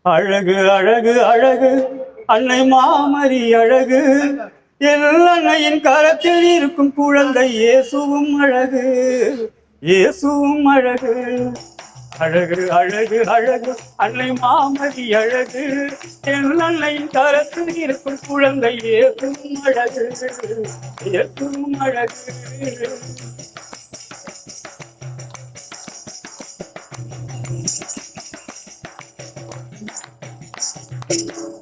அழகு அழகு அழகு அன்னை மாமரி அழகு, எல்லையின் கரத்தில் இருக்கும் குழந்தை இயேசுவும் அழகு, இயேசுவும் அழகு. அழகு அழகு அழகு அன்னை மாமரி அழகு, எல்லையின் கரத்தில் இருக்கும் குழந்தை இயேசுவும் அழகு, இயேசுவும் அழகு.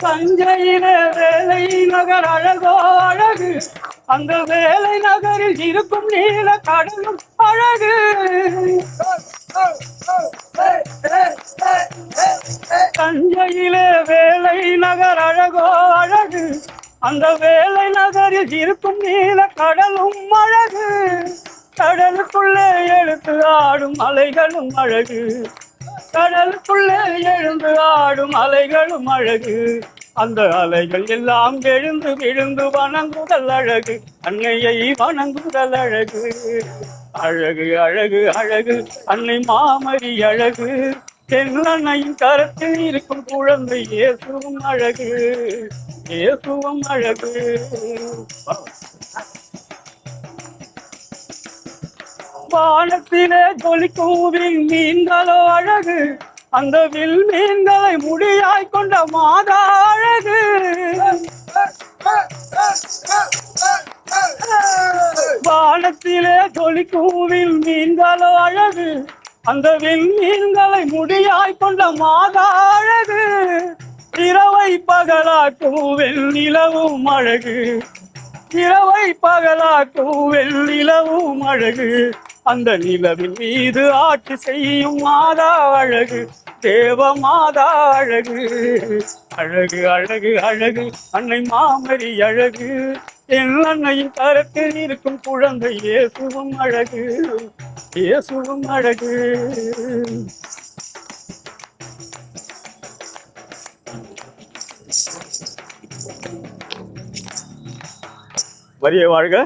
தஞ்சையில வேலை நகர் அழகோ அழகு, அந்த வேலை நகரில் இருக்கும் நீல கடலும் அழகு. தஞ்சையில வேலை நகர் அழகோ அழகு, அந்த வேலை நகரில் இருக்கும் நீல கடலும் அழகு. கடலுக்குள்ளே எழுத்து ஆடும் அலைகளும் அழகு, கடலுக்குள்ளே எழுந்து ஆடும் அலைகளும் அழகு. அந்த அலைகள் எல்லாம் எழுந்து விழுந்து வணங்குதல் அழகு, அன்னையை வணங்குதல் அழகு. அழகு அழகு அழகு அன்னை மாமரி அழகு, தென்னன்னையின் கரத்தில் இருக்கும் குழந்தை இயேசுவும் அழகு, இயேசுவும் அழகு. வானத்திலே ஜொலிக்கும் மீன்களோ அழகு, அந்த வில் மீன்களை முடியாய் கொண்ட மாதா அழகு. வானத்திலே ஜொலிக்கும் மீன்களோ அழகு, அந்த வில் மீன்களை முடியாய் கொண்ட மாதா அழகு. இரவை பகலாக்கும் வெண்ணிலவும் அழகு, இரவை பகலாக்கும் வெண்ணிலவும் அழகு. அந்த நிலவின் மீது ஆட்சி செய்யும் மாதா அழகு, தேவ மாதா அழகு. அழகு அழகு அழகு அன்னை மாமரி அழகு, என் அன்னையின் கரத்தில் இருக்கும் குழந்தை இயேசுவும் அழகு, இயேசுவும் அழகு. வரிய வாழ்க.